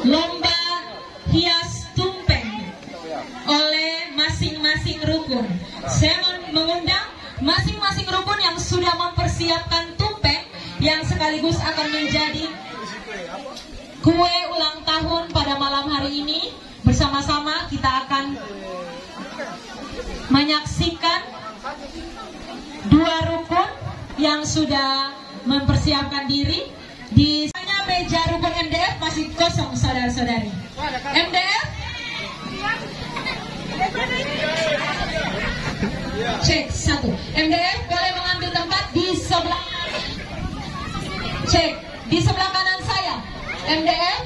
lomba hias tumpeng oleh masing-masing rukun. Saya mengundang masing-masing rukun yang sudah mempersiapkan tumpeng yang sekaligus akan menjadi kue ulang tahun pada malam hari ini. Bersama-sama kita akan menyaksikan dua rukun yang sudah mempersiapkan diri. Di sana meja rukun MDF masih kosong, saudara-saudari. MDF, cek satu. MDF boleh mengambil tempat di sebelah. Cek di sebelah kanan saya. MDF.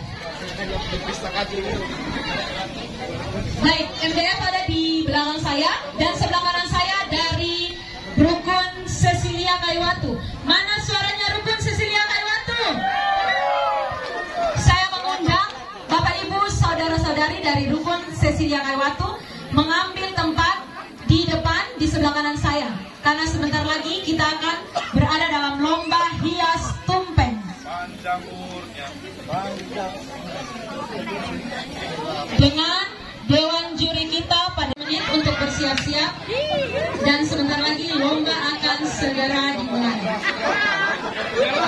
Baik, MDF ada di belakang saya dan sebelah kanan saya dari rukun Cecilia Kaiwatu. Mana suaranya rukun Cecilia Kaiwatu? Saya mengundang Bapak Ibu saudara-saudari dari rukun Cecilia Kaiwatu mengambil tempat di depan di sebelah kanan saya, karena sebentar lagi kita akan berada dalam lomba hias tumpeng. Dengan dewan juri kita pada menit untuk bersiap-siap, dan sebentar lagi lomba akan segera dimulai.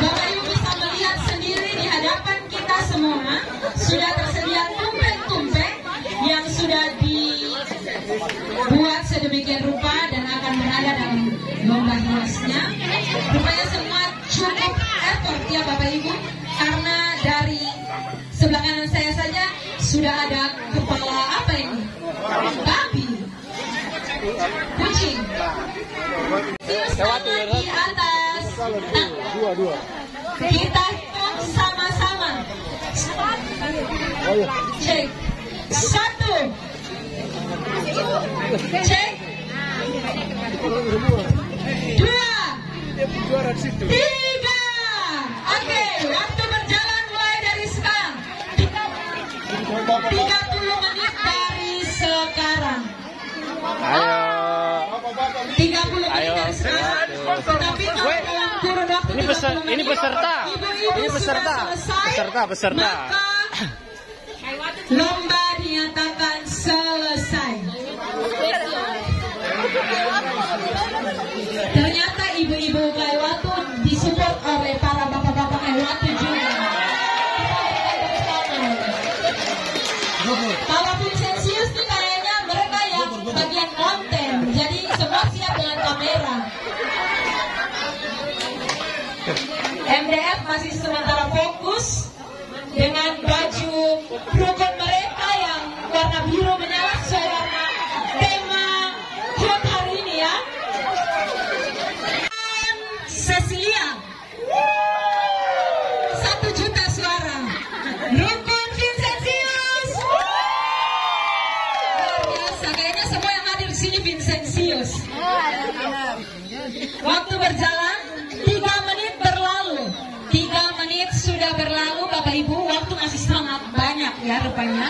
Bapak Ibu bisa melihat sendiri di hadapan kita semua sudah tersedia tumpeng-tumpeng yang sudah dibuat sedemikian rupa dan akan berada dalam lomba hiasnya. Rupanya semua cukup effort ya Bapak Ibu, karena dari sebelah kanan saya saja sudah ada kepala apa ini? Babi, kucing. Di atas. Dua. Kita hitung sama-sama. Cek. Satu. Cek. Dua. Tiga. Oke, waktu berjalan mulai dari sekarang. 30 menit dari sekarang. Ayo. 30 menit dari sekarang. Tapi kalau dalam kurun waktu Ini peserta. Ini peserta. Peserta. Maka lomba dinyatakan selesai. Ternyata ibu-ibu Kaiwatu disupport oleh para bapak-bapak Kaiwatu juga. Para Vincentius ini kayaknya mereka yang bagian konten, jadi semua siap dengan kamera. MDF masih sementara fokus dengan baju rukun mereka yang warna biru menyala sesuai warna tema HUT hari ini ya. Cecilia 1 juta suara. Rukun Vincentius luar biasa, kayaknya semua yang hadir di sini Vincentius. Waktu berjalan 3 menit berlalu. 3 menit sudah berlalu Bapak Ibu, waktu masih sangat banyak ya rupanya.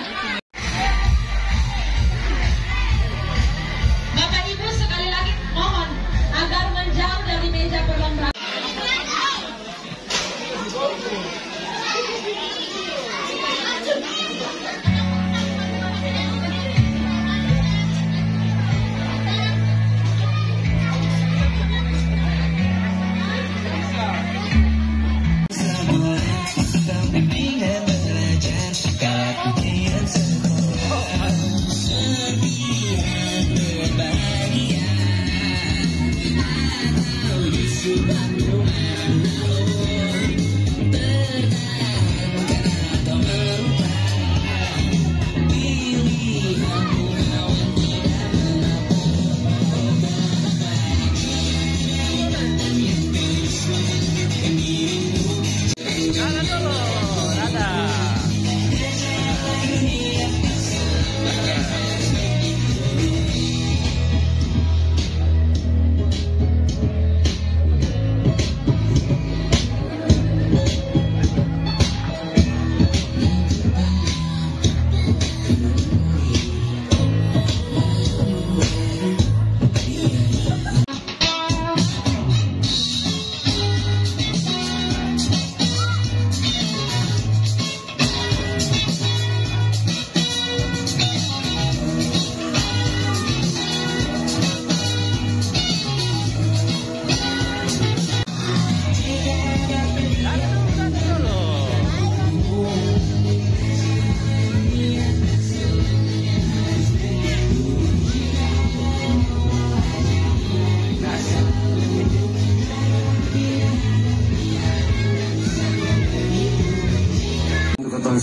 Bapak Ibu sekali lagi mohon agar menjauh dari meja perlombaan.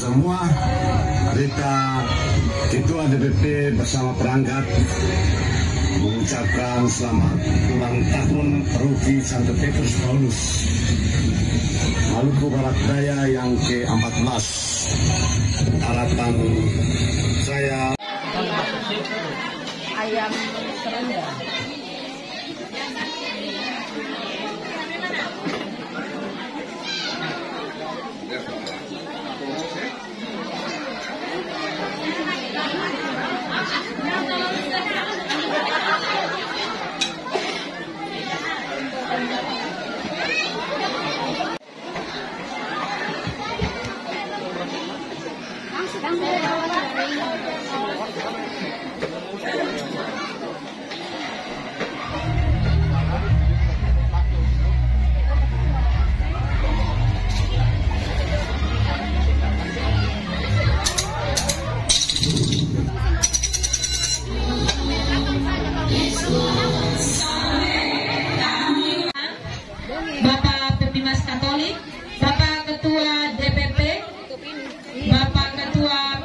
semua. Kita Ketua DPP bersama perangkat mengucapkan selamat ulang tahun Paroki Santo Petrus Paulus Maluku Barat Daya yang ke-14. Harapan saya ayam serundeng. Bapak Pembimas Katolik, Bapak Ketua DPP, Bapak Ketua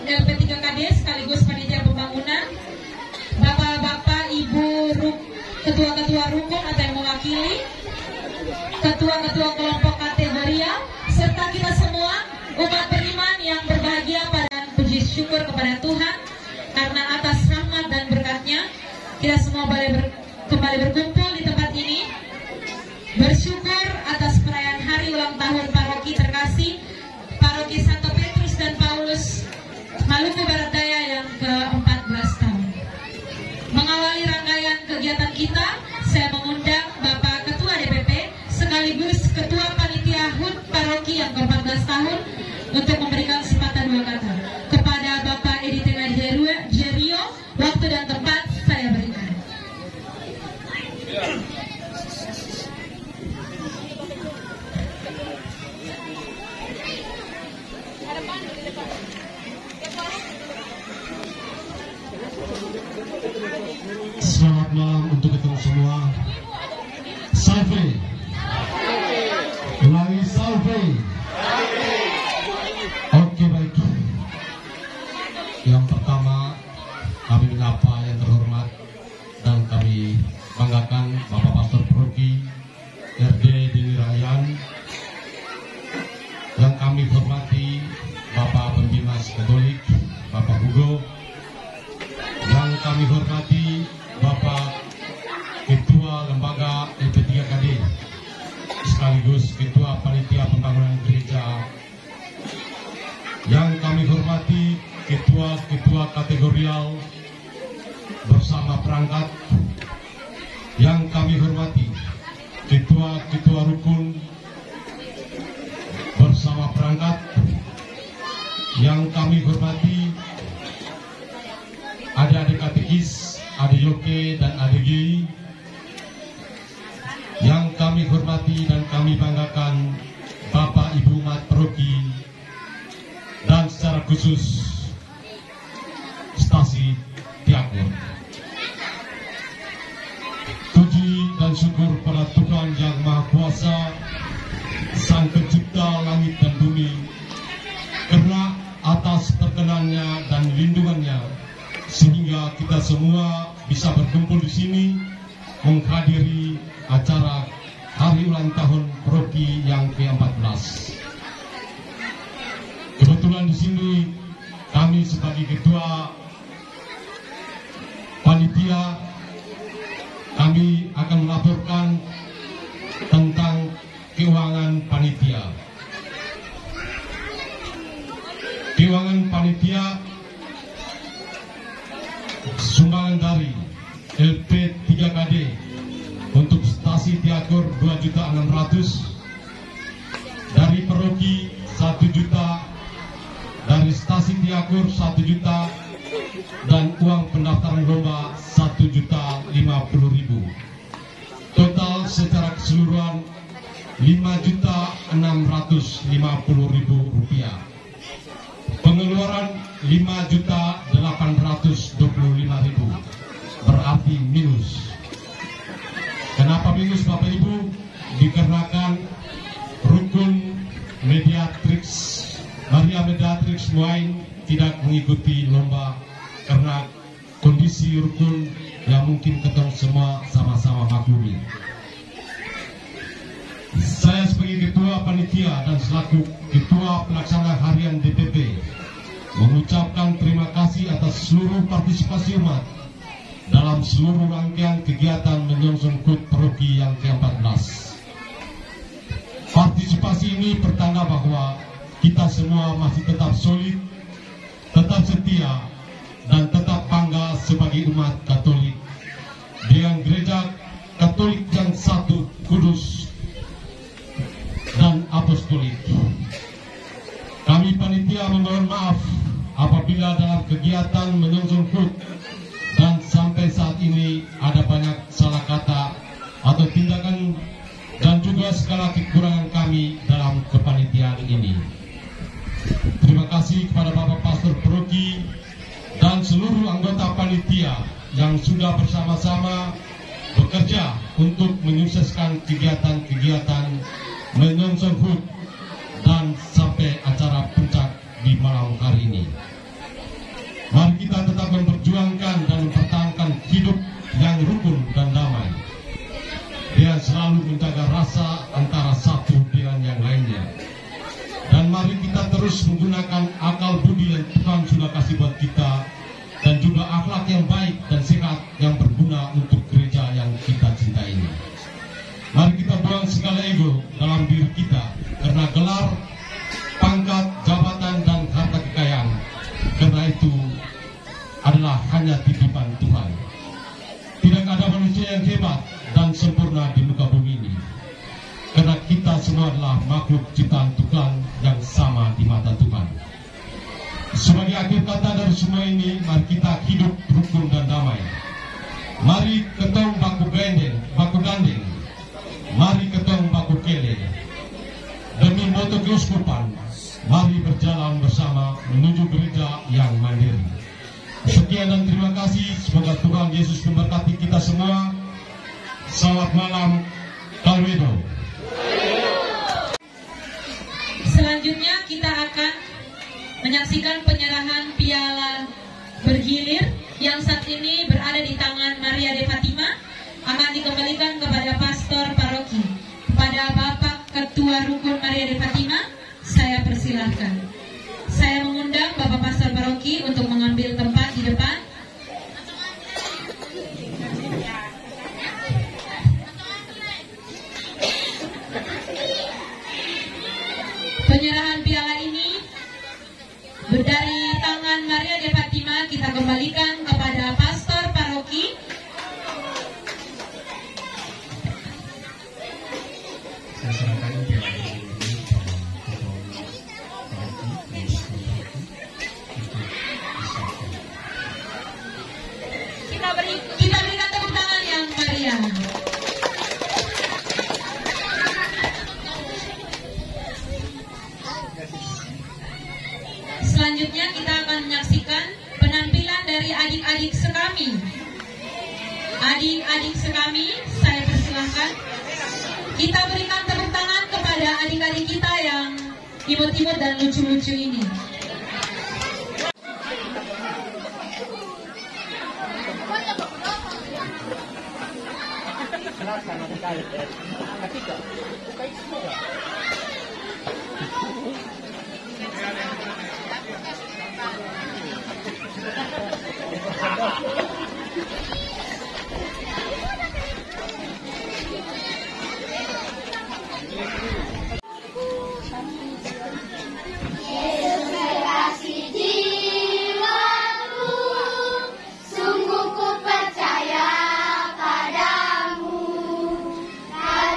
LP3KD sekaligus Panitia Pembangunan, Bapak-bapak, Ibu Ketua-ketua rukun atau yang mewakili, Ketua-ketua kelompok kategorial, serta kita semua umat beriman yang berbahagia pada puji syukur kepada Tuhan karena atas rahmat dan berkat-Nya kita semua kembali berkumpul di tempat ini. Bersyukur atas perayaan hari ulang tahun paroki terkasih, Paroki Santo Petrus dan Paulus Maluku Barat Daya yang ke-14 tahun. Mengawali rangkaian kegiatan kita, saya mengundang Bapak Ketua DPP sekaligus Ketua Panitia HUT Paroki yang ke-14 tahun untuk memberikan sepatah dua kata. Kepada Bapak Edi Tengah Jerio, waktu dan tempat saya berikan. Selamat malam untuk kita semua. Salve. Ulangi salve. Oke, baik. Yang pertama kami menyapa yang terhormat dan kami banggakan Bapak Pastor Paroki RD Dini Rayan. Yang kami hormati Bapak Pembimas Katolik Bapak Hugo. Yang kami hormati Bapak Ketua Lembaga LP3KD sekaligus Ketua Panitia Pembangunan Gereja. Yang kami hormati Ketua-ketua kategorial bersama perangkat. Yang kami hormati Ketua-ketua rukun bersama perangkat. Yang kami hormati adik-adik katekis, adik Yoke dan adik Gi. Yang kami hormati dan kami banggakan Bapak Ibu umat paroki dan secara khusus stasi Tiakur. Puji dan syukur pada Tuhan Yang Maha Kuasa, Sang Pencipta langit dan bumi, karena atas perkenannya dan lindungannya sehingga kita semua bisa berkumpul di sini menghadiri acara hari ulang tahun paroki yang ke-14. Kebetulan di sini kami sebagai ketua panitia, kami akan melaporkan tentang keuangan panitia. Keuangan panitia sumbangan dari LP3KD untuk stasi Tiakur 2.600.000, dari paroki 1 juta, dari stasi Tiakur 1 juta, dan uang pendaftaran lomba 1.050.000. Total secara keseluruhan 5.650.000 rupiah. Pengeluaran 5.825.000, berarti minus. Kenapa minus Bapak Ibu? Dikarenakan rukun Mediatrix Maria Beatrix Muain tidak mengikuti lomba karena kondisi rukun yang mungkin ketong semua sama-sama maklumi. Saya sebagai Ketua Panitia dan selaku Ketua Pelaksana Harian DPP mengucapkan terima kasih atas seluruh partisipasi umat dalam seluruh rangkaian kegiatan menyongsong HUT Paroki yang ke-14. Partisipasi ini pertanda bahwa kita semua masih tetap solid, tetap setia, dan tetap bangga sebagai umat Katolik dengan Gereja Katolik yang satu, kudus, dan apostolik. Kami panitia memohon maaf apabila dalam kegiatan menyongsong HUT dan sampai saat ini ada banyak salah kata atau tindakan dan juga segala kekurangan kami dalam kepanitiaan ini. Terima kasih kepada Bapak Pastor Paroki dan seluruh anggota panitia yang sudah bersama-sama bekerja untuk menyukseskan kegiatan-kegiatan menyongsong HUT dan sampai acara puncak di malam hari ini. Mari kita tetap memperjuangkan dan mempertahankan hidup yang rukun dan damai, dengan selalu menjaga rasa antara satu dengan yang lainnya. Dan mari kita terus menggunakan akal budi yang Tuhan sudah kasih buat kita, dan juga akhlak yang baik dan sehat yang berguna untuk gereja yang kita cintai ini. Mari kita buang segala ego dalam diri kita, karena gelar, pangkat, jabatan, dan harta kekayaan, karena itu adalah hanya titipan Tuhan. Tidak ada manusia yang hebat dan sempurna di muka bumi ini, karena kita semua adalah makhluk ciptaan Tuhan yang sama di mata Tuhan. Sebagai akhir kata dari semua ini, mari kita hidup rukun dan damai. Mari ketong baku gandeng, mari ketong baku kele. Demi moto keuskupan, mari berjalan bersama menuju gereja yang mandiri. Sekian dan terima kasih. Semoga Tuhan Yesus memberkati kita semua. Selamat malam, Kalwedo. Selanjutnya kita akan menyaksikan penyerahan piala bergilir yang saat ini berada di tangan Maria de Fatima, akan dikembalikan kepada Pastor Paroki. Kepada Bapak Ketua Rukun Maria de Fatima, saya persilahkan. Saya mengundang Bapak Pastor Paroki untuk mengambil tempat di depan. Penyerahan piala ini dari tangan Maria de Fatima kita kembalikan kepada Pastor Paroki. Saya serahkan piala ini Kita berikan tepuk tangan yang meriah. Selanjutnya kita akan menyaksikan penampilan dari adik-adik sekami. Adik-adik sekami, saya persilahkan. Kita berikan tepuk tangan kepada adik-adik kita yang imut-imut dan lucu-lucu ini.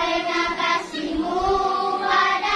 Karena kasihmu pada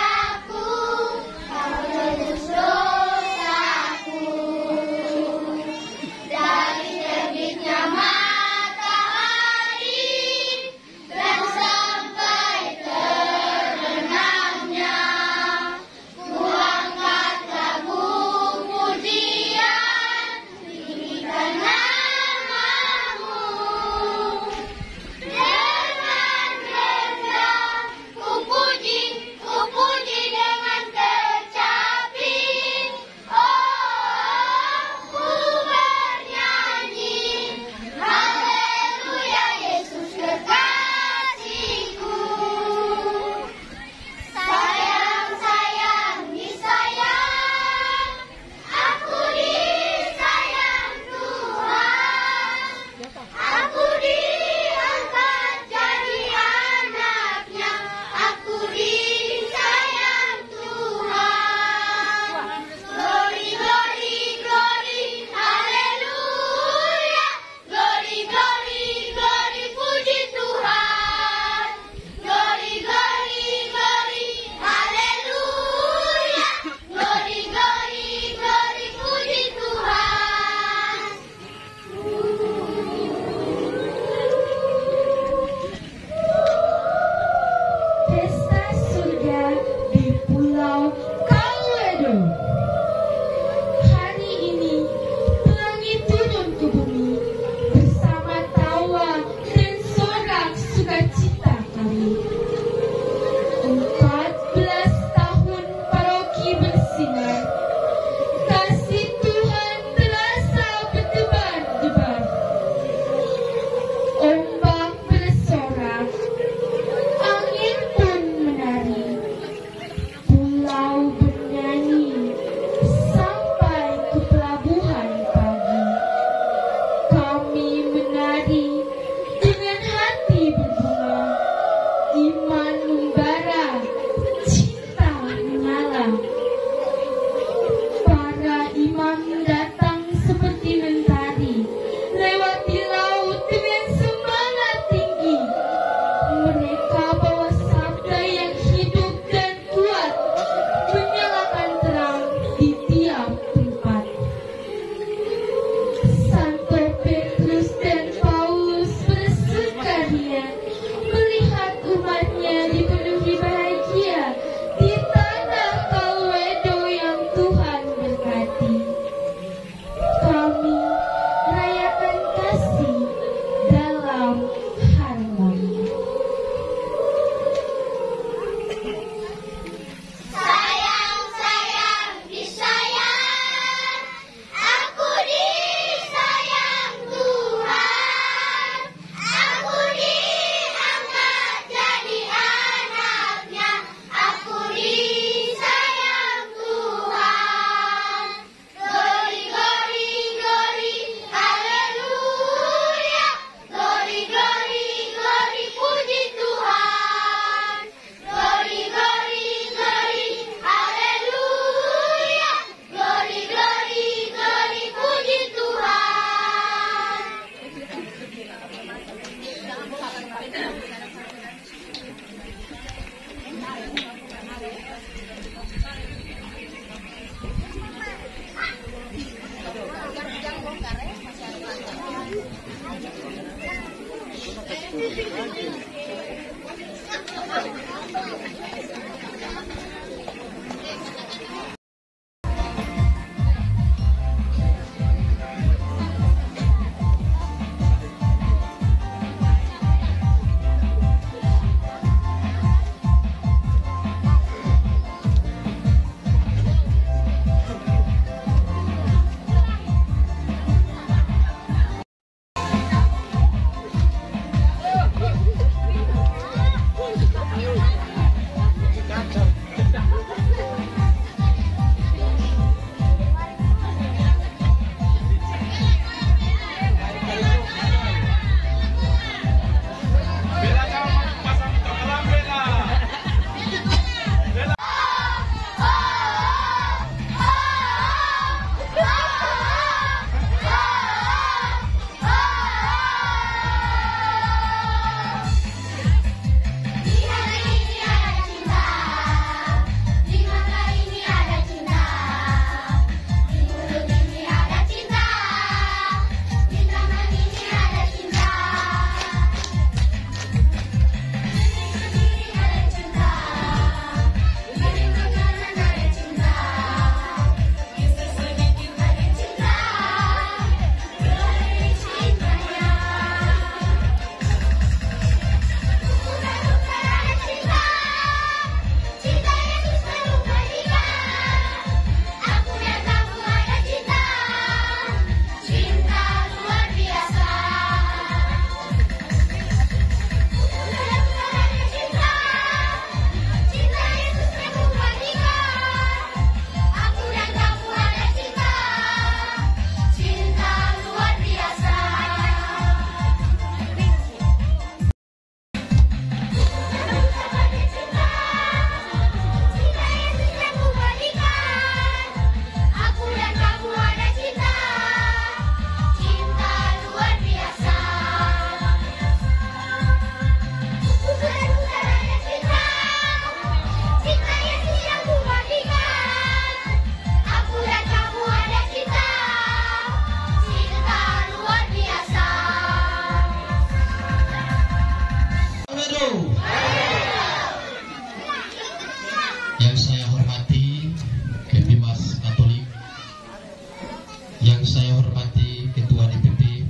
Yang saya hormati Ketua DPP,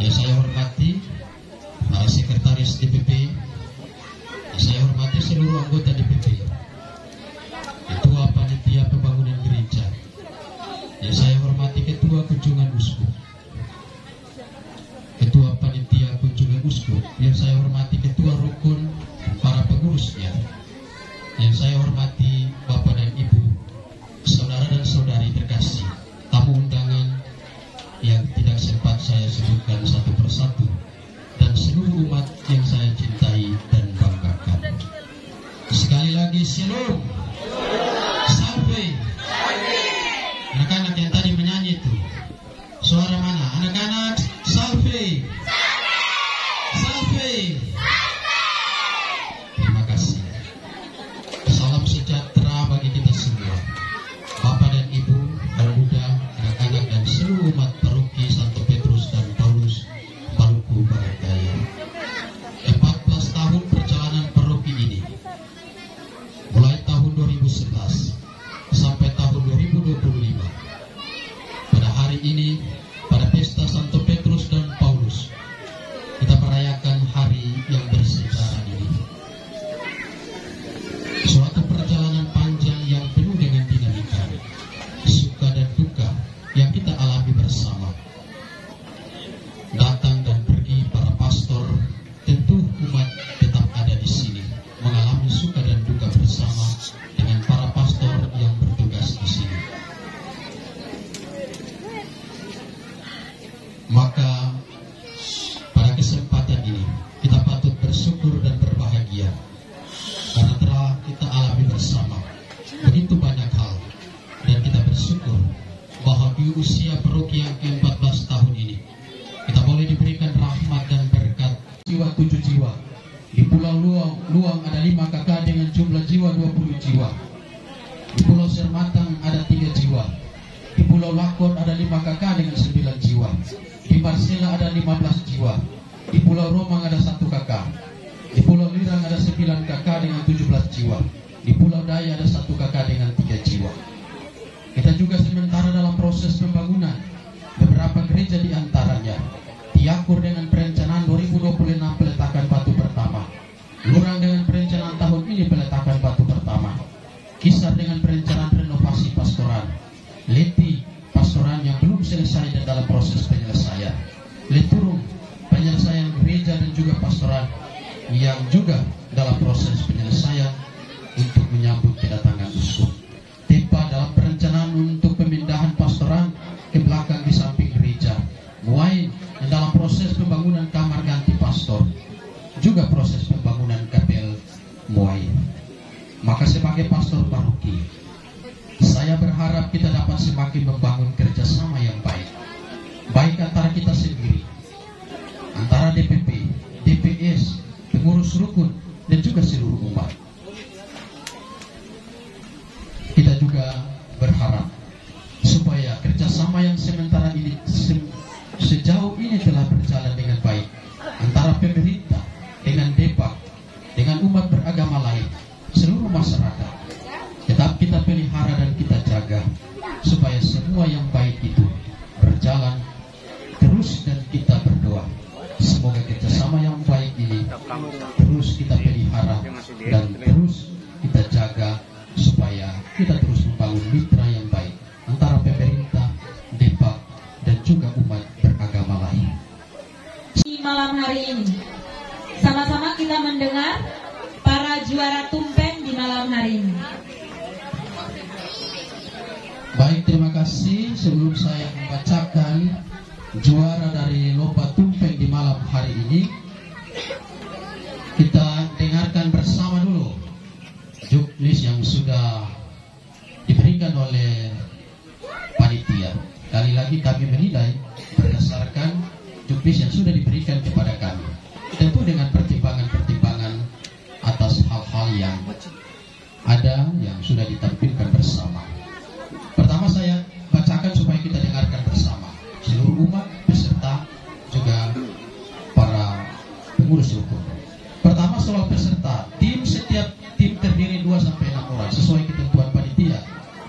yang saya hormati para Sekretaris DPP, yang saya hormati seluruh anggota DPP, Ketua Panitia Pembangunan Gereja, yang saya hormati Ketua Kunjungan Uskup, Ketua Panitia Kunjungan Uskup, yang saya hormati Ketua Rukun, para pengurusnya, yang saya hormati Bapak dan Ibu, saudara dan saudari terkasih, tamu undangan yang tidak sempat saya sebutkan satu persatu, dan seluruh umat yang saya cintai dan banggakan. Sekali lagi shalom, salve. Anak-anak yang tadi menyanyi itu, suara mana? Anak-anak, salve, salve. Terima kasih. Salam sejahtera bagi kita semua, Bapak dan Ibu, anak muda, anak-anak dan seluruh umat paroki Santo Petrus dan Paulus, Maluku Barat Daya. 14 tahun perjalanan paroki ini, mulai tahun 2011 sampai tahun 2025. Pada hari ini, pada pesta Santo Petrus dan Paulus, kita merayakan hari yang bersejarah ini. Suatu perjalanan panjang yang penuh dengan dinamika, suka dan duka yang kita alami bersama. Datang dan pergi para pastor, tentu umat tetap ada di sini, mengalami suka dan duka bersama dengan para pastor yang bertugas di sini. Maka pada kesempatan ini kita patut bersyukur dan berbahagia karena telah kita alami bersama begitu banyak hal, dan kita bersyukur bahwa di usia paroki yang ke-14 tahun ini kita boleh diberikan rahmat dan berkat. Jiwa 7 jiwa. Di Pulau Luang ada 5 KK dengan jumlah jiwa 20 jiwa. Di Pulau Sermatang ada 3 jiwa. Di Pulau Lakon ada 5 KK dengan 9 jiwa. Di Marsela ada 15 jiwa. Di Pulau Romang ada 1 KK. Di Pulau Lirang ada 9 KK dengan 17 jiwa. Di Pulau Daya ada 1 KK dengan 3 jiwa. Kita juga sementara dalam proses pembangunan beberapa gereja, di antaranya Tiakur dengan perencanaan 2026 peletakan batu pertama, Lurang dengan perencanaan tahun ini peletakan batu pertama, Kisar dengan perencanaan renovasi pastoran, Leti pastoran yang belum selesai dan dalam proses penyelesaian, Leturung penyelesaian gereja dan juga pastoran yang juga dalam proses penyelesaian untuk menyambut kedatangan uskup. Tepa dalam perencanaan untuk pemindahan pastoran ke belakang di samping gereja. Muain dan dalam proses pembangunan kamar ganti pastor, juga proses pembangunan kapel Muain. Maka sebagai pastor paroki, saya berharap kita dapat semakin membangun kerjasama yang baik, baik antara kita sendiri, antara DPP, DPS, pengurus rukun, dan juga seluruh umat. Kita juga berharap supaya kerjasama yang sementara ini sejauh ini telah berjalan dengan baik antara pemerintah dengan Depak, dengan umat beragama lain, seluruh masyarakat, tetap kita pelihara dan kita jaga supaya semua yang baik itu berjalan terus, dan kita berdoa semoga kerjasama yang baik ini terus kita pelihara dan terus kita jaga supaya kita terus membangun mitra yang baik antara pemerintah, Depak, dan juga umat beragama lain. Di malam hari ini, sama-sama kita mendengar para juara tumpeng di malam hari ini. Baik, terima kasih. Sebelum saya membacakan juara dari lomba tumpeng di malam hari ini, kita dengarkan bersama dulu juknis yang sudah diberikan oleh panitia. Kali lagi kami menilai berdasarkan juknis yang sudah diberikan kepada kami, tentu dengan pertimbangan-pertimbangan atas hal-hal yang ada yang sudah ditampilkan bersama. Pertama saya bacakan supaya kita dengarkan bersama, seluruh umat peserta juga para pengurus rukun. Pertama soal peserta, setiap tim terdiri 2-6 orang sesuai ketentuan panitia.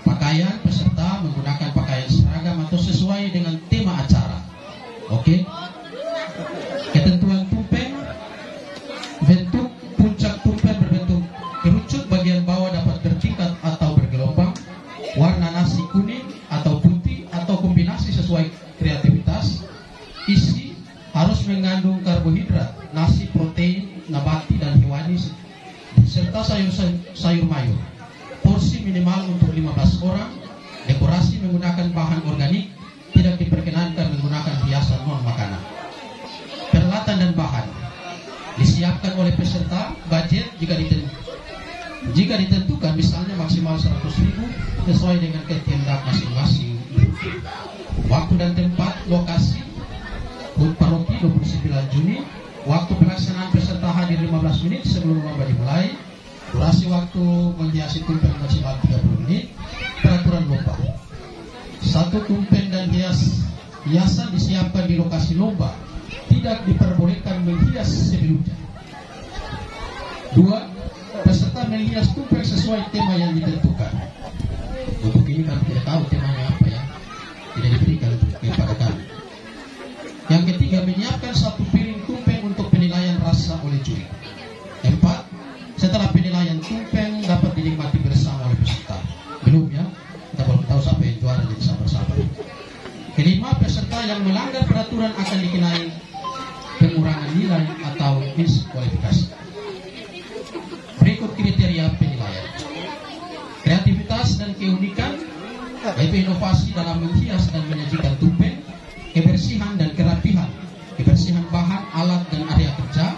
Pakaian peserta menggunakan pakaian seragam atau sesuai kreativitas. Isi harus mengandung karbohidrat, nasi, protein, nabati dan hewani, serta sayur mayur. Porsi minimal untuk 15 orang. Dekorasi menggunakan bahan organik, tidak diperkenankan menggunakan hiasan non makanan. Peralatan dan bahan disiapkan oleh peserta. Budget jika ditentukan misalnya maksimal 100.000 sesuai dengan kehendak masing-masing. Waktu dan tempat, lokasi HUT Paroki 29 Juni. Waktu pelaksanaan peserta hadir 15 menit sebelum lomba dimulai. Durasi waktu menghiasi tumpeng maksimal 30 menit. Peraturan lomba: 1. Tumpeng dan hiasan disiapkan di lokasi lomba, tidak diperbolehkan menghias sebelumnya. 2. Peserta menghias tumpeng sesuai tema yang ditentukan. Untuk ini kami tidak tahu temanya apa ya, tidak diberikan kepada kami. Yang ketiga, menyiapkan 1 piring tumpeng untuk penilaian rasa oleh juri. 4. Setelah penilaian tumpeng dapat dinikmati bersama oleh peserta. Belum ya, kita belum tahu siapa yang juara, jadi sabar-sabar. 5. Peserta yang melanggar peraturan akan dikenai pengurangan nilai atau diskualifikasi. Berikut kriteria penilaian: kreativitas dan keunikan, yaitu inovasi dalam menghias dan menyajikan tumpeng, kebersihan dan kerapihan, kebersihan bahan, alat dan area kerja,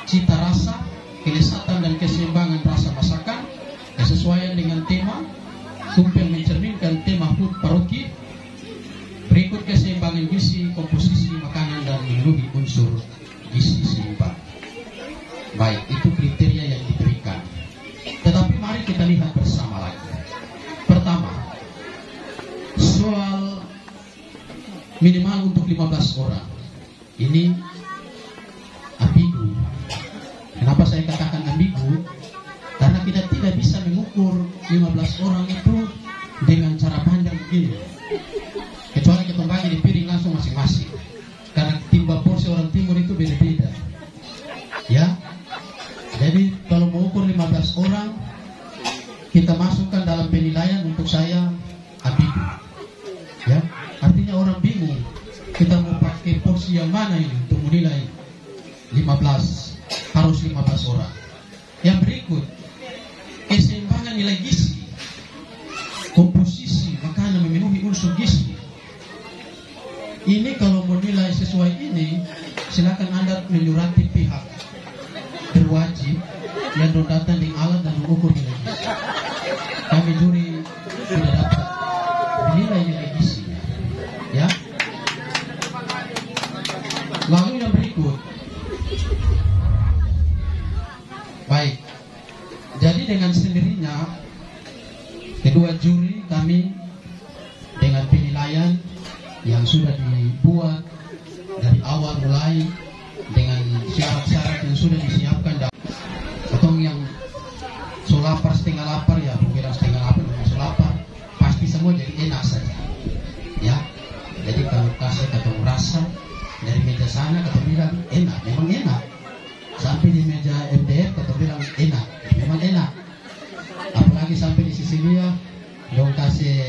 cita rasa, kelezatan dan keseimbangan rasa masakan, kesesuaian dengan tema, tumpeng mencerminkan tema HUT Paroki. Berikut keseimbangan gizi, komposisi makanan dan memenuhi unsur gizi seimbang. Baik, itu kriteria yang diberikan. Tetapi mari kita lihat bersama lagi. Pertama, soal minimal untuk 15 orang. Ini ambigu. Kenapa saya katakan ambigu? Karena kita tidak bisa mengukur 15 orang itu dengan cara pandang begini. Kecuali kita bagi di piring langsung masing-masing. Karena timba porsi orang timur itu beda-beda. Ya. Jadi kalau mengukur 15 orang, kita masukkan dalam penilaian, untuk saya ambigu. Ya. Artinya orang bingung, kita mau pakai porsi yang mana ini untuk menilai 15, harus 15 orang. Yang berikut, keseimbangan nilai gizi, komposisi makanan memenuhi unsur gizi. Ini kalau menilai sesuai ini, silakan Anda menyurati pihak berwajib yang datang dengan alat dan mengukur nilai gizi. Kami juri tidak dapat menilai nilai gizi. Ya. Lalu yang berikut. Baik. Jadi dengan sendirinya kedua juri kami dengan penilaian yang sudah dibuat dari awal mulai dengan syarat-syarat yang sudah disiapkan. Atau yang lapar setengah lapar ya, mungkin setengah lapar masuk lapar, pasti semua jadi enak saja. Ya, jadi kalau kasih ketemu rasa dari meja sana kata bilang enak, memang enak. Sampai di meja MDR kata bilang enak, memang enak. Apalagi sampai di Sisilia, dong kasih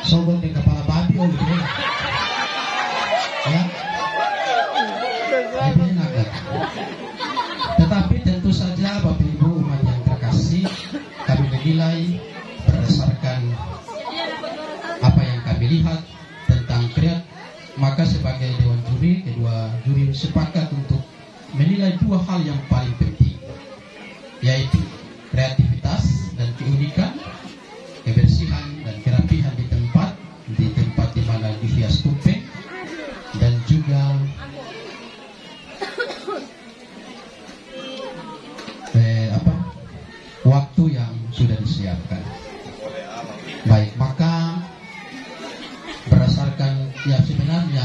sobat di kepala babi, oh lebih enak. Ya, lebih enak kan? Tetapi tentu saja Bapak Ibu umat yang terkasih, kami menilai berdasarkan apa yang kami lihat tentang kreat. Maka sebagai dewan juri, kedua juri sepakat untuk menilai dua hal yang paling penting, yaitu kreativitas dan keunikan, kebersihan dan kerapihan di tempat di mana dihias tumpeng, dan juga waktu yang sudah disiapkan. Baik, maka berdasarkan ya sebenarnya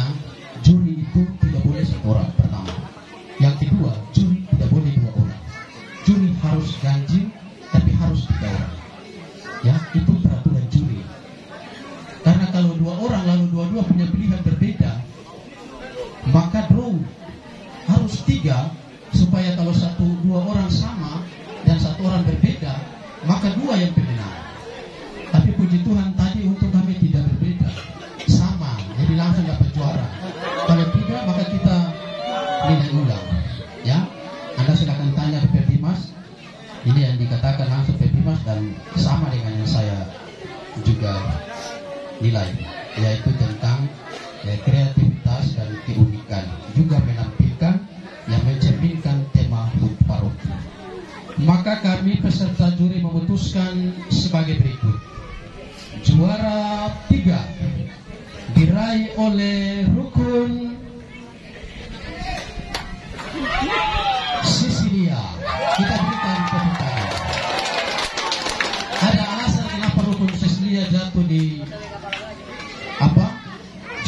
juri itu tidak boleh satu orang pertama. Yang kedua, juri tidak boleh dua orang. Juri harus ganjil, tapi harus 3 orang. Ya, itu peraturan juri. Karena kalau 2 orang lalu dua-dua punya pilihan berbeda, maka draw harus 3 supaya kalau 1-2 orang sama dan 1 orang berbeda, maka 2 yang pemenang. Tapi puji Tuhan tadi untuk kami tidak berbeda, sama. Jadi langsung nilai, yaitu tentang kreativitas dan keunikan, juga menampilkan yang mencerminkan tema HUT paroki. Maka kami peserta juri memutuskan sebagai berikut. Juara 3 diraih oleh rukun Sisilia. Kita berikan tepuk tangan. Ada alasan kenapa rukun Sisilia jatuh di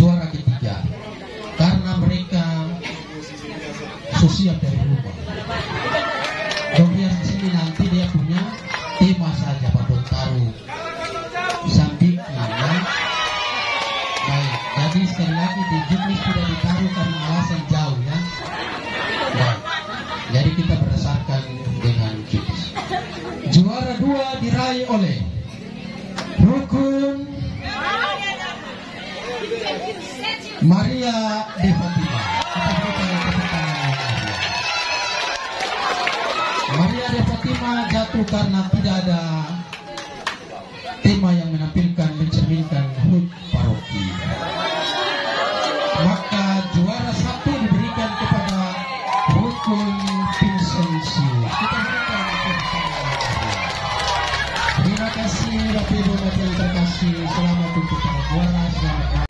juara ketiga, karena mereka sosial dari rumah. Kemudian di sini nanti dia punya tema saja, Babon Taru Sambiki, ya. Baik, jadi sekali lagi di juknis tidak ditaruh karena alasan jauh, ya. Baik, jadi kita berdasarkan dengan juknis. Juara 2 diraih oleh rukun Maria de Fatima. Kita berikan tepuk tangan. Maria de Fatima jatuh karena tidak ada tema yang menampilkan mencerminkan HUT paroki. Maka juara 1 diberikan kepada rukun Vincentius. Kita berikan tepuk tangan. Terima kasih Bapak Ibu yang terkasih. Selamat untuk para juara. Selamat.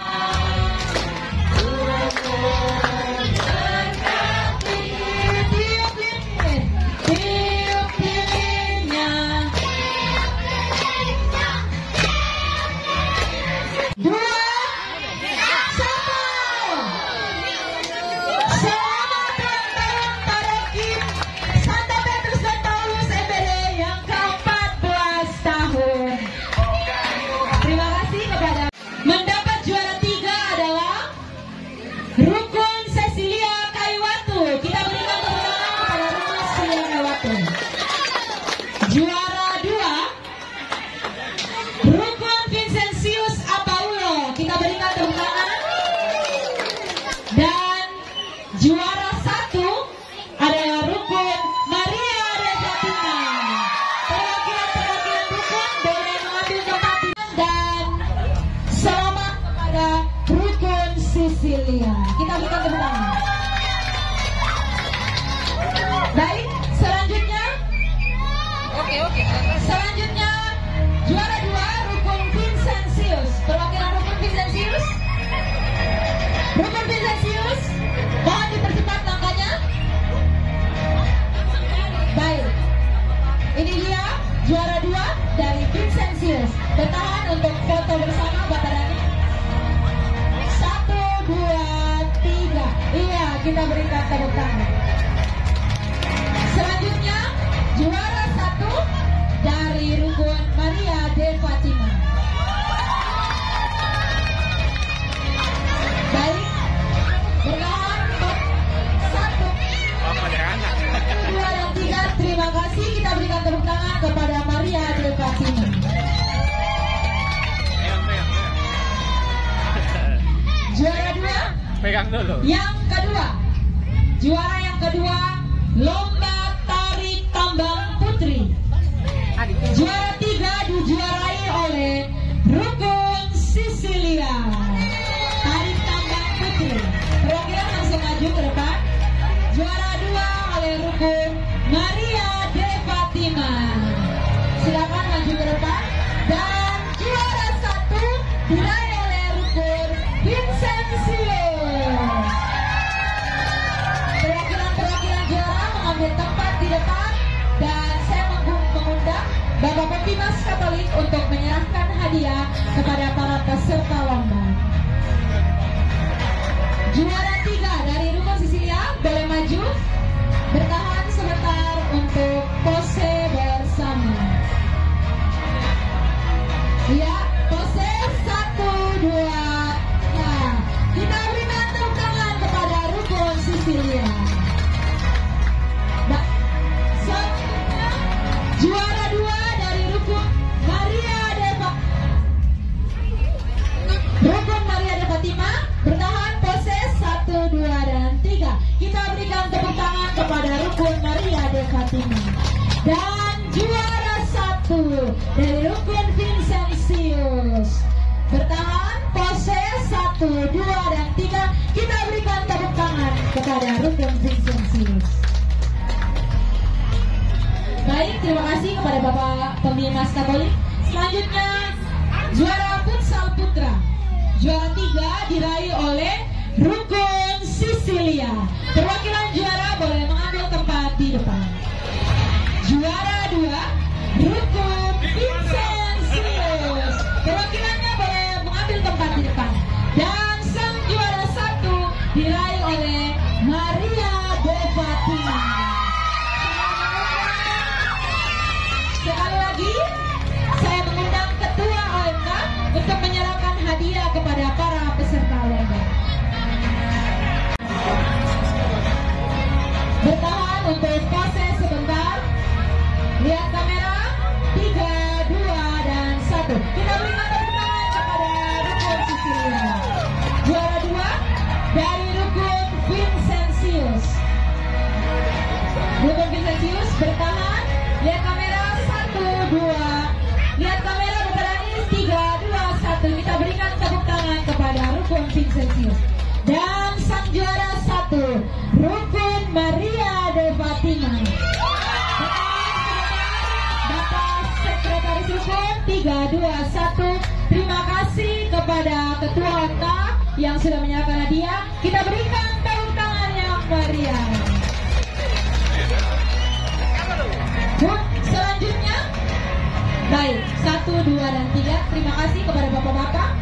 Kita berikan tepuk tangan. Baik, selanjutnya. Selanjutnya juara 2 rukun Vincentius. Perwakilan rukun Vincentius. Rukun Vincentius, mohon dipercepat langkahnya. Baik, ini dia juara 2 dari Vincentius. Bertahan untuk foto bersama Bapak Dani. 1, 2, 3. Iya, kita berikan tepuk tangan. Selanjutnya juara 1 dari rukun Maria de Fatima. Baik, bertahan untuk 1, 2, dan 3. Terima kasih. Kita berikan tepuk tangan kepada Maria de Fatima. Juara 2. Pegang dulu. Yang kedua, juara yang kedua lomba tarik tambang putri. Juara 3 dijuarai oleh rukun Sisilia. Tarik tambang putri. Perwakilan langsung maju ke depan. Juara 2 oleh rukun Maria de Fatima. Silakan maju ke depan. Dan juara 1 diraih oleh rukun Vincentius. Perwakilan juara mengambil tempat di depan dan saya mengundang Bapak Pembimas Katolik untuk menyerahkan hadiah kepada para peserta lomba. Juara 3 dari rukun Sisilia boleh maju, bertahan sebentar untuk pose bersama. Ya, pose 1, 2. Kita berikan tepuk tangan kepada rukun Sisilia. Selanjutnya juara 2 dari rukun Maria de Fatima. 1, 2, dan 3. Kita berikan tepuk tangan kepada rukun Vincentius. Baik, terima kasih kepada Bapak Pembina Skaboli. Selanjutnya juara futsal putra. Juara 3 diraih oleh rukun Sisilia. Perwakilan juara boleh mengambil tempat di depan. Juara 2 rukun Vincentius. Perwakilannya boleh mengambil tempat di depan. Dan sang juara 1 diraih oleh Maria Devatina. Sekali lagi, saya mengundang Ketua OMK untuk menyerahkan hadiah kepada para peserta lomba. Bertahan untuk pose sebentar. Lihat kamera. 3, 2, dan 1. Kita berikan tepuk tangan kepada rukun Sisilia. Juara 2 dari rukun Vincentius. Rukun Vincentius bertahan. Lihat kamera. 1, 2. Lihat kamera berani. 3, 2, 1. Kita berikan tepuk tangan kepada rukun Vincentius. Dan sang juara 1 rukun Maria Devatina. Bapak Sekretaris Rukun. 3, 2, 1. Terima kasih kepada Ketua OMK yang sudah menyerahkan hadiah. Kita berikan tepuk tangan yang meriah. Selanjutnya, baik, 1, 2, dan 3. Terima kasih kepada bapak-bapak.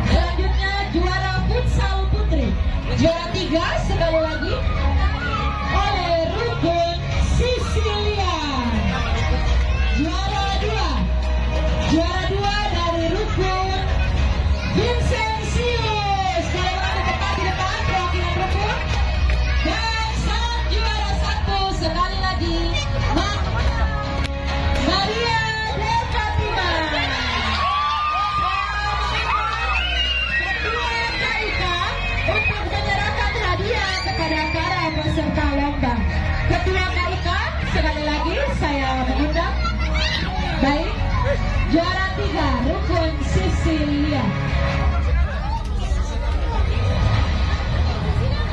Selanjutnya juara futsal putri. Juara 3 sekali lagi oleh rukun Sisilia. Juara 2 dari rukun Vincentius. Boleh mengambil tempat di depan perwakilan rukun. Dan sang juara 1 sekali lagi Maria Devatina. Ketua KIK untuk menyerahkan hadiah kepada para peserta lomba. Ketua KIK sekali lagi saya mengundang. Baik, juara 3 rukun Sisilia.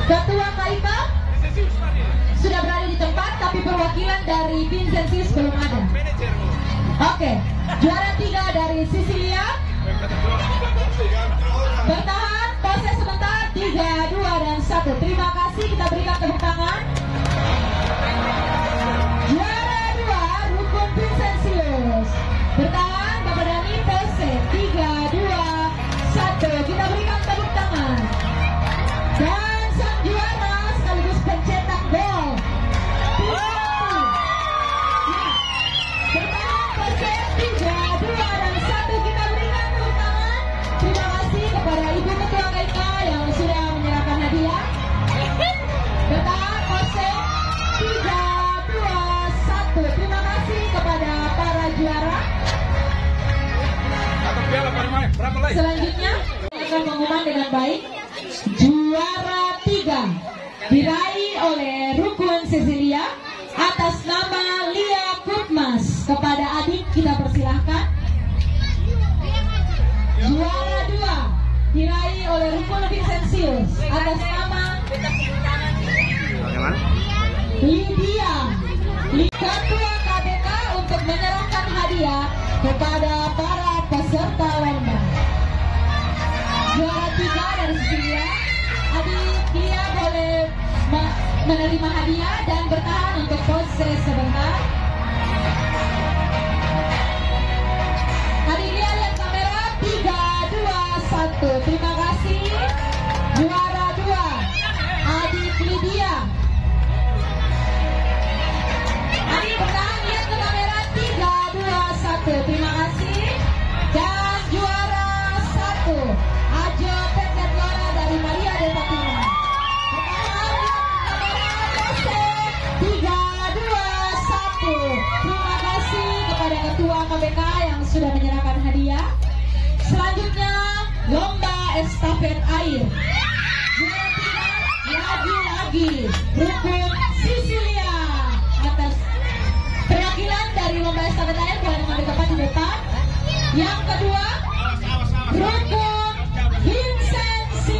Ketua KIK sudah berada di tempat, tapi perwakilan dari Vincentius belum ada. Oke, juara 3 dari Sisilia. Bertahan, pose sebentar. 3, 2, dan 1. Terima kasih, kita berikan tepuk tangan. Juara 2 rukun Vincentius. Bertahan, Bapak Dani, pose. 3, 2, 1. Kita berikan tepuk tangan. Dan sang juara sekaligus pencetak gol. Bertahan, pose. 3, 2, dan 1. Kita berikan tepuk tangan. Terima kasih kepada Ibu Ketua KIK yang sudah menyerahkan hadiah. Bertahan, pose. 3, 2, 1. Terima kasih kepada para juara. Selanjutnya akan pengumuman dengan baik. Juara 3 diraih oleh rukun Sisilia atas nama Lia Putmas. Kepada adik kita persilahkan. Juara 2 diraih oleh rukun Vincentius atas nama Lydia. Ketua KBK untuk menyerahkan hadiah kepada para peserta lomba. Juara 3 dari Sisilia, adik Lia boleh menerima hadiah dan bertahan untuk pose sebentar. Adik Lia, lihat kamera. 3, 2, 1. Terima kasih. Juara 2 adik Lydia. Adik bertahan, lihat ke kamera. 3, 2, 1. Terima kasih. Dan juara 1 Ajo Petet Lora dari Maria Devatina. Bertahan, lihat ke kamera. 3, 2, 1. Terima kasih kepada Ketua KBK yang sudah menyerahkan hadiah. Selanjutnya lomba estafet air. Juara 3 lagi-lagi rukun Sisilia. Atas perwakilan dari lomba estafet air boleh mengambil tempat di depan. Yang kedua rukun Vincentius.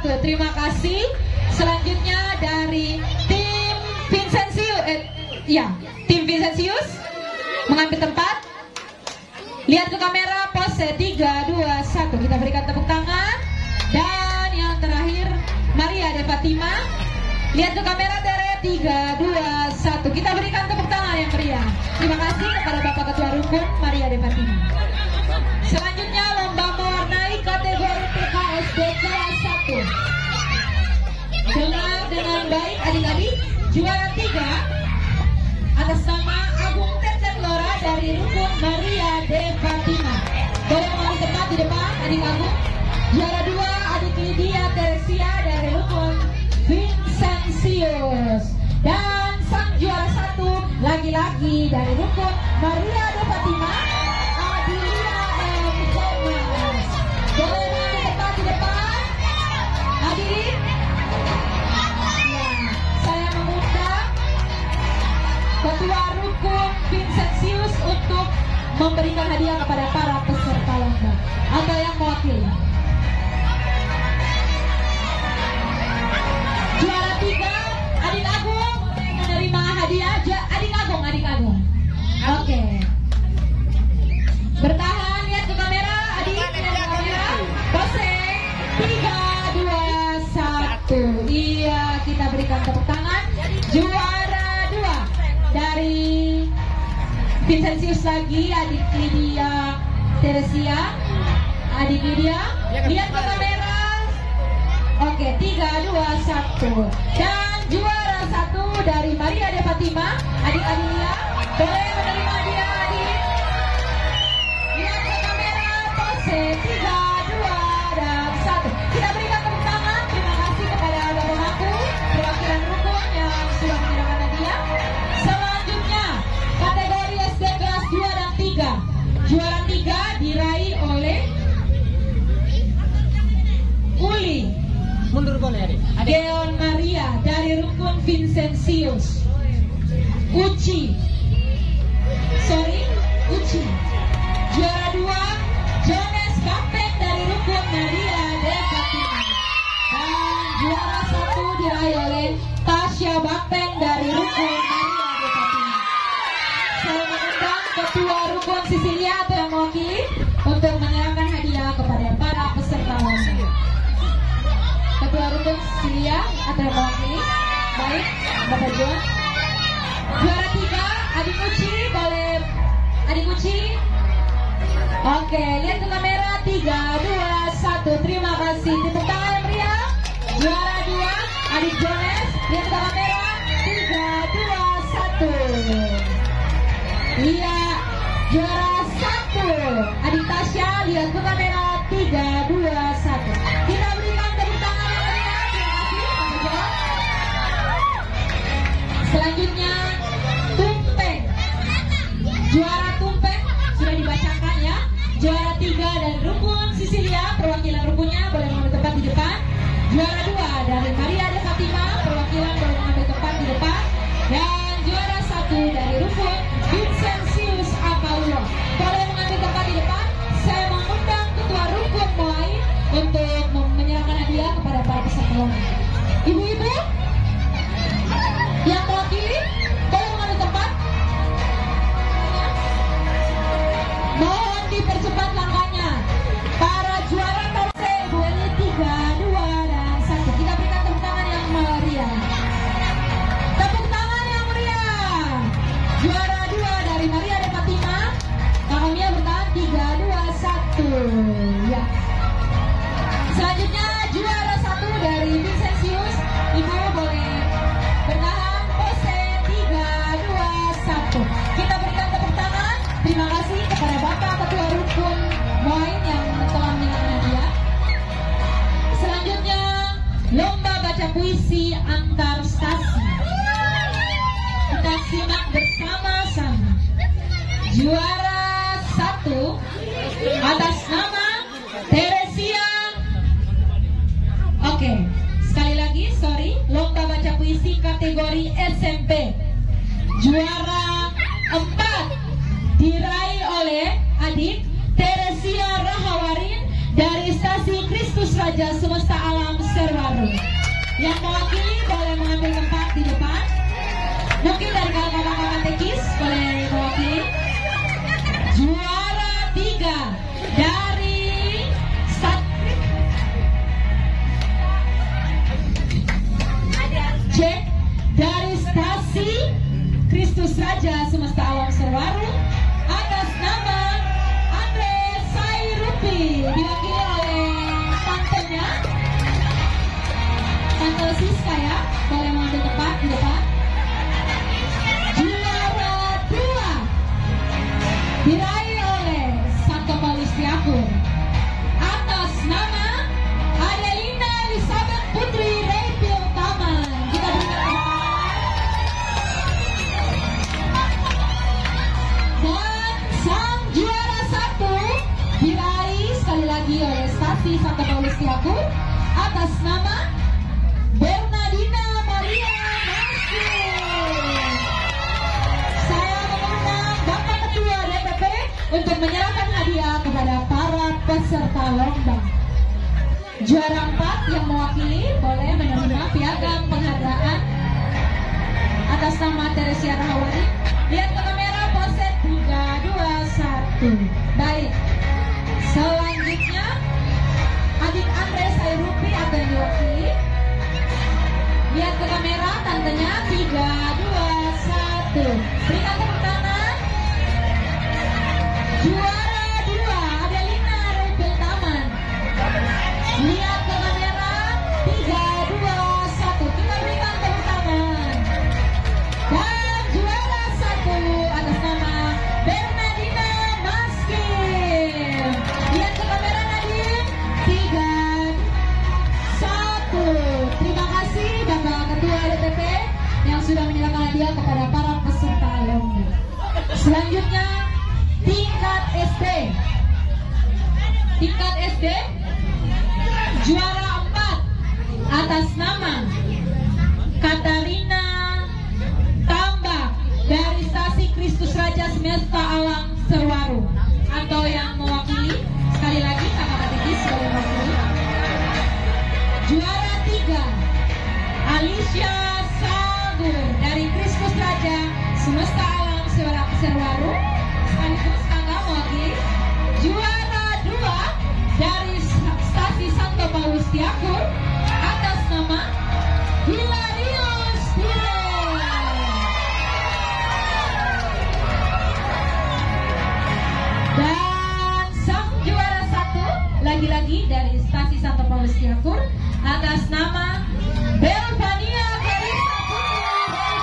1. Terima kasih. Selanjutnya dari tim Vincentius, tim Vincentius mengambil tempat. Lihat ke kamera, pose 3, 2, 1. Kita berikan tepuk tangan. Dan yang terakhir Maria de Fatima. Lihat ke kamera Tere, 3, 2, 1. Kita berikan tepuk tangan yang meriah. Terima kasih kepada Bapak Ketua Rukun Maria de Fatima. Selanjutnya lomba mewarnai kategori TKSD kelas 1. Dengar dengan baik adik-adik, juara 3 atas nama Agung Tecet Lora dari Rukun Maria de Fatima. Boleh mengambil tempat di depan adik Agung. Juara 2 adik Lydia Teresia dari Rukun Vincentius. Dan sang juara 1 lagi-lagi dari Rukun Maria de Fatima, Adilia M. Gomez. Boleh mengambil tempat di depan adik. Saya mengundang Ketua Rukun Vincentius untuk memberikan hadiah kepada para peserta lomba atau yang mewakili. Juara 3 adik Agung menerima hadiah. Adik Agung. Oke. Bertahan, lihat ke kamera adik, lihat ke kamera. Pose 3, 2, 1. Iya, kita berikan tepuk tangan. Juara 2 dari Vincentius lagi, adik Lydia Teresia. Adik Lydia, lihat ke kamera. Oke, 3, 2, 1. Dan juara 1 dari Maria de Fatima, adik Adilia. Boleh menerima dia adik. Lihat ke kamera, pose 3, 2, dan 1. Kita berikan tepuk tangan. Terima kasih kepada Bapak Aku, perwakilan Rukun yang sudah menyerahkan hadiah. Selanjutnya, kategori SD kelas 2 dan 3. Juara 3 diraih oleh Uli Mundur boleh adik. Deon Maria dari Rukun Vincentius. Uci. Juara 2 Jones Bapek dari Rukun Maria de Fatima. Dan juara 1 diraih oleh Tasya Bapeng dari Rukun Maria de Fatima. Saya mengundang Ketua Rukun Sisilia atau yang mewakili untuk menyerahkan hadiah kepada para peserta lomba. Ketua Rukun Sisilia atau yang mewakili. Baik, Bapak John. Juara 3 adik Uci, boleh adik Uci. Oke, lihat ke kamera, 3, 2, 1. Terima kasih. Tepuk tangan yang meriah. Juara 2 adik Jones, lihat ke kamera, 3, 2, 1. Lihat juara 1 adik Tasya, lihat ke kamera, 3, 2, 1. Kita berikan tepuk tangan yang meriah. Terima kasih, Bapak John. Selanjutnya Tumpeng. Juara Tumpeng sudah dibacakan ya. Juara 3 dari Rukun Sisilia, perwakilan rukunnya boleh mengambil tempat di depan. Juara 2 dari Maria de Fatima, perwakilan boleh mengambil tempat di depan. Dan juara 1 dari Rukun Vincentius Apaulo boleh mengambil tempat di depan. Saya mengundang Ketua Rukun Moai untuk menyerahkan hadiah kepada para peserta lomba. Ibu-ibu yang mewakili boleh mengambil tempat. Mohon dipercepat langkahnya. Para juara pose Bu Eli 3, 2, dan 1. Kita berikan tepuk tangan yang meriah. Tepuk tangan yang meriah. Juara 2 dari Maria de Fatima. Kakaknya bertahan 3, 2, 1. Ya. Selanjutnya juara 1 dari Vincentius. Ibu boleh bertahan, pose 3, 2, 1. Kita berikan tepuk tangan. Terima kasih kepada Bapak Ketua Rukun Moain yang telah menyerahkan hadiah. Selanjutnya lomba baca puisi antar stasi. Kita simak bersama-sama. Juara 1 atas nama Teresia. Oke, sekali lagi, sorry. Lomba baca puisi kategori SMP. Juara 4 diraih oleh adik Teresia Rahawarin dari stasi Kristus Raja Semesta Alam Serwaru. Yang mewakili boleh mengambil tempat di depan. Mungkin dari kakak-kakak katekis boleh mewakili. Juara 3 dari dari Stasi Kristus Raja Semesta Alam Serwaru atas nama Andre Sairupi, diwakili oleh tantenya Tante Siska ya, boleh mengambil tempat di depan. Juara 2 diraih oleh Santo Paulus Tiakur atas nama Adelina Elizabeth Putri Repil Taman. Kita berikan dan sang juara 1 diraih sekali lagi oleh Stasi Santo Paulus Tiakur atas nama Bernardina Maria Nasir. Saya mengundang Bapak Ketua DPP untuk menyerahkan hadiah kepada para peserta lomba. Juara 4 yang mewakili boleh menerima piagam penghargaan atas nama Teresia Rahawati. Lihat ke kamera, pose 3, 2, 1. Baik. Selanjutnya adik Andre Sairupi akan diwakili. Lihat ke kamera, tantenya 3, 2, 1. Berikan tepuk tangan. Juara 2 Adelina Repil Taman. Lihat ke kamera, 3, 2, 1. Kita berikan tepuk tangan. Dan juara 1 atas nama Bernardina Maskin. Lihat ke kamera Nadim, 3, 1. Terima kasih Bapak Ketua DPP yang sudah menyerahkan hadiah kepada para peserta lomba. Selanjutnya tingkat SD. Tingkat SD juara 4 atas nama Katarina Tambak dari Stasi Kristus Raja Semesta Alam Serwaru, atau yang mewakili sekali lagi kakak katekis boleh mewakili. Juara 3 Alicia Sagur dari Kristus Raja Semesta Alam Serwaru, sekaligus kakak mewakili. Juara 2 dari Stasi Santo Paulus Tiakur atas nama Hilarius Direl. Dan sang juara 1 lagi-lagi dari Stasi Santo Paulus Tiakur atas nama Belvania Clarissa Putri Repil.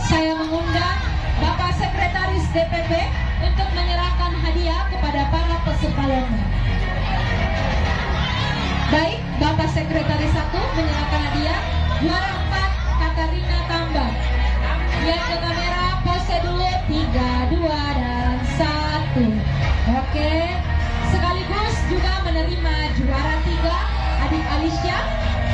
Saya mengundang Bapak Sekretaris DPP untuk menyerahkan hadiah kepada para peserta lomba. Baik, Bapak Sekretaris 1 menyerahkan hadiah. Juara 4 Katarina Tambak. Lihat ke kamera, pose dulu 3, 2, dan 1. Oke. Sekaligus juga menerima juara 3 adik Alicia.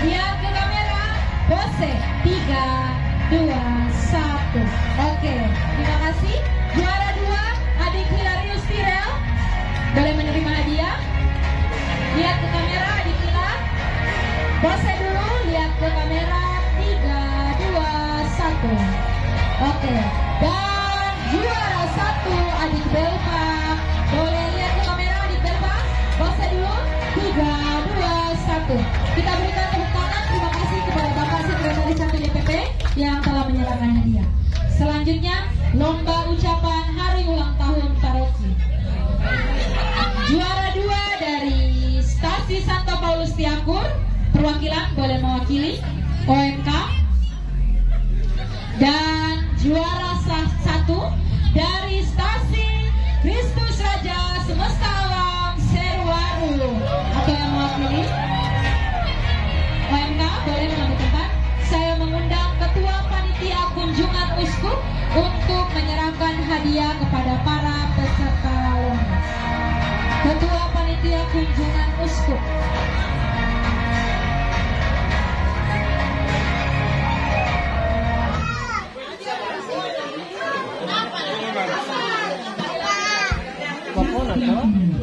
Lihat ke kamera, pose 3, 2, 1. Oke, terima kasih. Juara 2 adik Hilarius Direl boleh menerima hadiah. Lihat ke kamera adik Hila, pose dulu. Lihat ke kamera, 3, 2, 1. Oke. Dan juara 1 adik Belva, boleh lihat ke kamera adik Belva, pose dulu. 3, 2, 1. Kita berikan tepuk tangan. Terima kasih kepada Bapak Sekretaris 1 DPP yang telah menyerahkan hadiah. Selanjutnya lomba ucapan hari ulang tahun paroki. Juara 2 dari Stasi Santo Paulus Tiakur, perwakilan boleh mewakili OMK. Dan juara 1 dari Stasi Kristus Raja Semesta Alam Serwaru, atau yang mewakili OMK boleh mengambil tempat. Saya mengundang Ketua Panitia Kunjungan Uskup untuk menyerahkan hadiah kepada para peserta lomba. Ketua Panitia Kunjungan Uskup.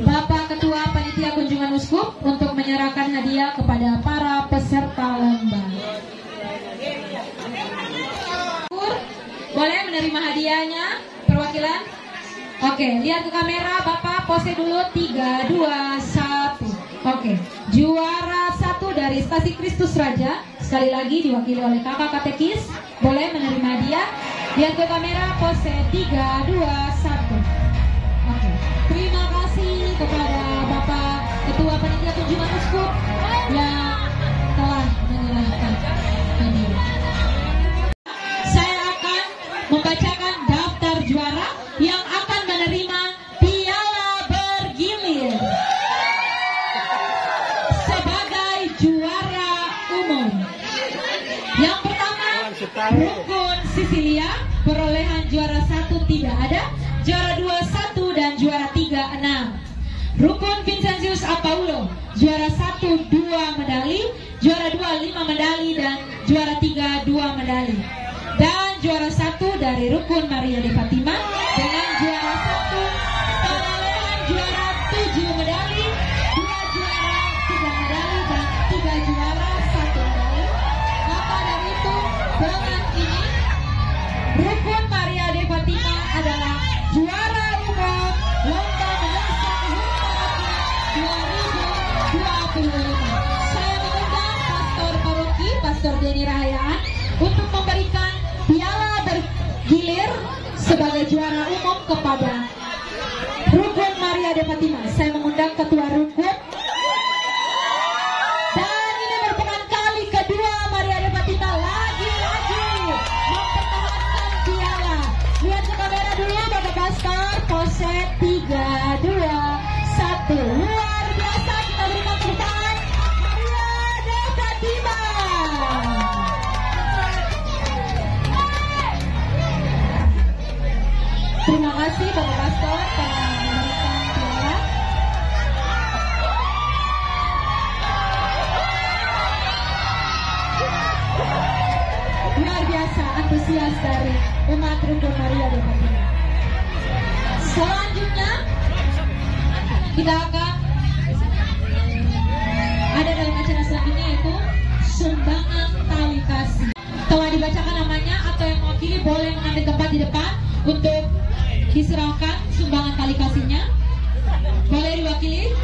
Bapak Ketua Panitia Kunjungan Uskup untuk menyerahkan hadiah kepada para peserta lomba. Boleh menerima hadiahnya perwakilan? Oke, lihat ke kamera Bapak, pose dulu 3, 2, 1. Oke, juara 1 dari Stasi Kristus Raja, sekali lagi diwakili oleh kakak katekis, boleh menerima hadiah. Lihat ke kamera, pose 3, 2, 1. Oke, terima kasih kepada Bapak Ketua Panitia Kunjungan Uskup yang telah menyerahkan hadiah. Saya akan membacakan daftar juara yang akan menerima piala bergilir sebagai juara umum. Yang pertama, Rukun Sisilia, perolehan juara 1 tidak ada, juara 2 1 dan juara 3 6. Rukun Vincentius Apaulo, juara 1 2 medali, juara 2 5 medali dan juara 3 2 medali. Dan juara 1 dari Rukun Maria de Fatima dengan juara 1 perolehan juara 7 medali, 2 juara 3 medali dan 3 juara 1 medali. Maka dari itu dengan ini Rukun Maria de Fatima adalah juara umum lomba mengesah Humma 2025. Saya mengundang Pastor Paroki, Pastor Denny Rahayaan, untuk memberikan piala bergilir sebagai juara umum kepada Rukun Maria de Fatima. Saya mengundang Ketua Rukun. Dan ini merupakan kali kedua Maria de Fatima lagi-lagi mempertahankan piala. Lihat ke kamera dulu Bapak Pastor, pose 3, 2, 1. Luar biasa, kita berikan tepuk tangan Maria de Fatima. Terima kasih Bapak Pastor telah memberikan piala. Luar biasa antusias dari umat Rukun Maria de Fatima. Selanjutnya kita akan ada dalam acara selanjutnya, yaitu sumbangan tali kasih. Telah dibacakan namanya atau yang mewakili boleh mengambil tempat di depan untuk diserahkan sumbangan tali kasihnya. Boleh diwakili,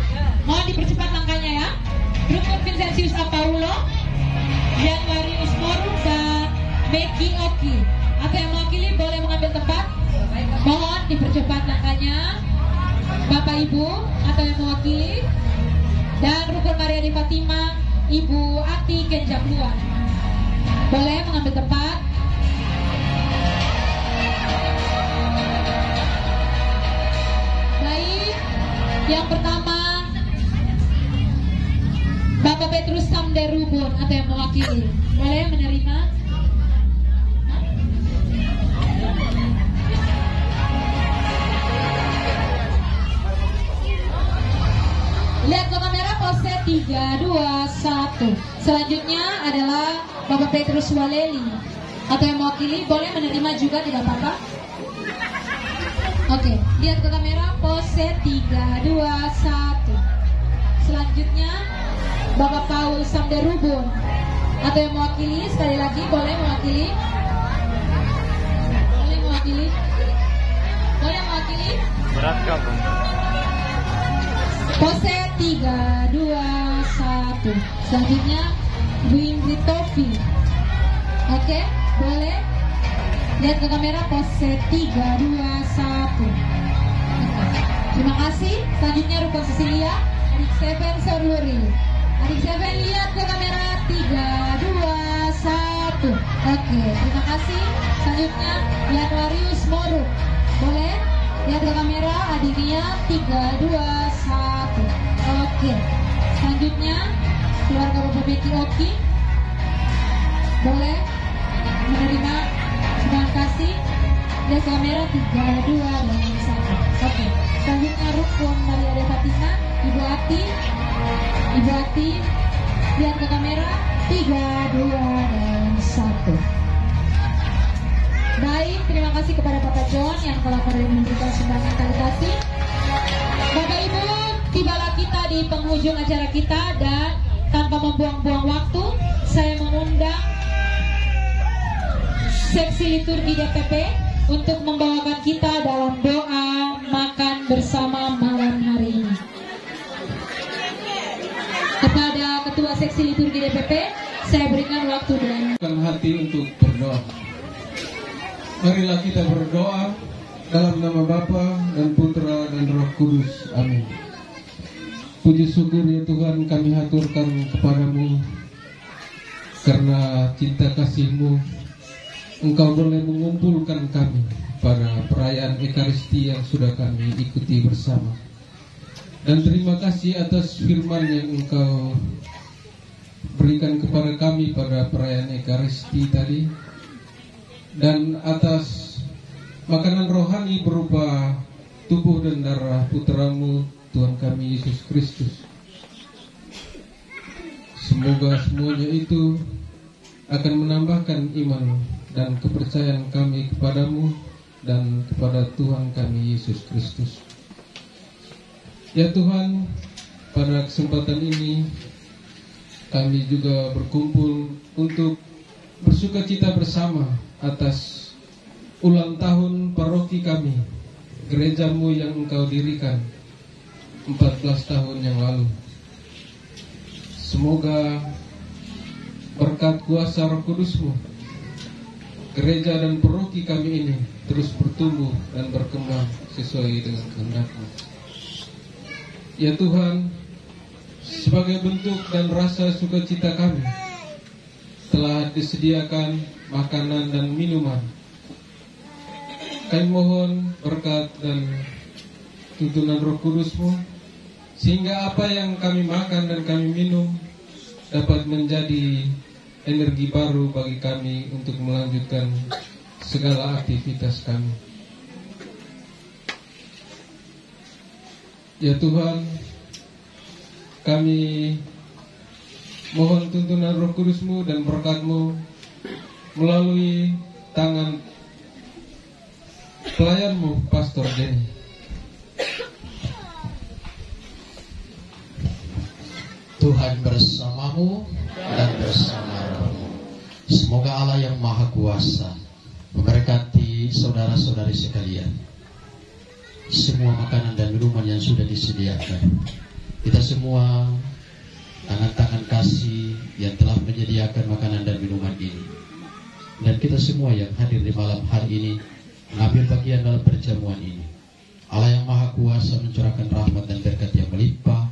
mohon dipercepat langkahnya ya. Rukun Vincentius Apaulo, Januarius Moru dan Becky Oki. Atau yang mewakili boleh mengambil tempat. Mohon dipercepat langkahnya Bapak Ibu atau yang mewakili. Dan Rukun Maria de Fatima, Ibu Ati Kenjabluan, boleh mengambil tempat. Baik, yang pertama Bapak Petrus Samderubun atau yang mewakili, boleh menerima. Lihat ke kamera, pose 3, 2, 1. Selanjutnya adalah Bapak Petrus Waleli atau yang mewakili, boleh menerima juga, tidak apa-apa. Oke, lihat ke kamera, pose 3, 2, 1. Selanjutnya Bapak Paul Samderubun atau yang mewakili, sekali lagi boleh mewakili. Boleh mewakili. Boleh mewakili. Berat kamu. Pose 3, 2, 1. Selanjutnya Bu Ingrid Tofi. Oke, boleh. Lihat ke kamera, pose 3, 2, 1. Terima kasih. Selanjutnya Rukun Sisilia, Adik Seven Sorluri. Adik Seven, lihat ke kamera, 3, 2, 1. Oke, terima kasih. Selanjutnya Januarius Moru. Boleh. Lihat ke kamera, adiknya, 3, 2, 1. Oke. Selanjutnya keluarga Bapak Becky Oki, boleh menerima. Terima kasih. Lihat kamera, 3, 2, dan 1. Oke. Selanjutnya Rukun Maria de Fatima, Ibu Ati. Ibu Ati, lihat ke kamera, 3, 2, dan 1. Baik, terima kasih kepada Bapak John yang telah memberikan sumbangan tali kasih. Bapak Ibu, tibalah kita di menjadi penghujung acara kita, dan tanpa membuang-buang waktu, saya mengundang seksi liturgi DPP untuk membawakan kita dalam doa makan bersama malam hari ini. Kepada Ketua Seksi Liturgi DPP, saya berikan waktu dan hati untuk berdoa. Marilah kita berdoa dalam nama Bapa dan Putra dan Roh Kudus. Amin. Puji syukur ya Tuhan kami haturkan kepadamu, karena cinta kasih-Mu Engkau boleh mengumpulkan kami pada perayaan Ekaristi yang sudah kami ikuti bersama. Dan terima kasih atas firman yang Engkau berikan kepada kami pada perayaan Ekaristi tadi, dan atas makanan rohani berupa tubuh dan darah Putra-Mu Tuhan kami Yesus Kristus. Semoga semuanya itu akan menambahkan iman dan kepercayaan kami kepadamu dan kepada Tuhan kami Yesus Kristus. Ya Tuhan, pada kesempatan ini kami juga berkumpul untuk bersukacita bersama atas ulang tahun paroki kami, gerejamu yang Engkau dirikan 14 tahun yang lalu. Semoga berkat kuasa Roh Kudus-Mu, gereja dan paroki kami ini terus bertumbuh dan berkembang sesuai dengan kehendak-Mu. Ya Tuhan, sebagai bentuk dan rasa sukacita kami, telah disediakan makanan dan minuman. Kami mohon berkat dan tuntunan Roh Kudus-Mu, sehingga apa yang kami makan dan kami minum dapat menjadi energi baru bagi kami untuk melanjutkan segala aktivitas kami. Ya Tuhan, kami mohon tuntunan Roh Kudus-Mu dan berkat-Mu melalui tangan pelayan-Mu, Pastor Denny. Tuhan bersamamu dan bersama rohmu. Semoga Allah yang Maha Kuasa memberkati saudara-saudari sekalian. Semua makanan dan minuman yang sudah disediakan, kita semua tangan-tangan kasih yang telah menyediakan makanan dan minuman ini, dan kita semua yang hadir di malam hari ini mengambil bagian dalam perjamuan ini. Allah yang Maha Kuasa mencurahkan rahmat dan berkat yang melimpah,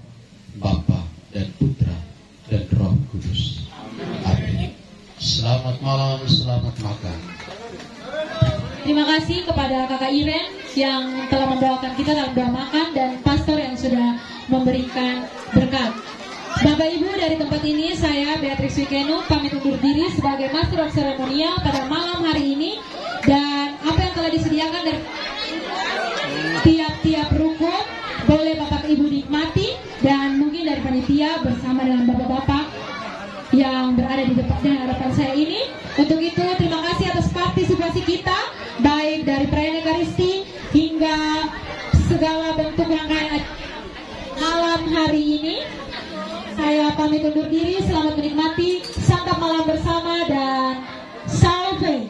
Bapa dan Putra dan Roh Kudus. Amin. Selamat malam, selamat makan. terima kasih kepada Kakak Iren yang telah membawakan kita dalam doa makan, dan pastor yang sudah memberikan berkat. Bapak Ibu, dari tempat ini saya Beatrix Wikenu pamit undur diri sebagai Master of Ceremonial pada malam hari ini, dan apa yang telah disediakan dari tiap-tiap rukun boleh Bapak Ibu nikmati, dan mungkin dari panitia bersama dengan Bapak-Bapak yang berada di depan dan hadapan saya ini. Untuk itu terima kasih atas partisipasi kita, baik dari perayaan Ekaristi hingga segala bentuk rangkaian malam hari ini. Saya pamit undur diri, selamat menikmati santap malam bersama dan salve.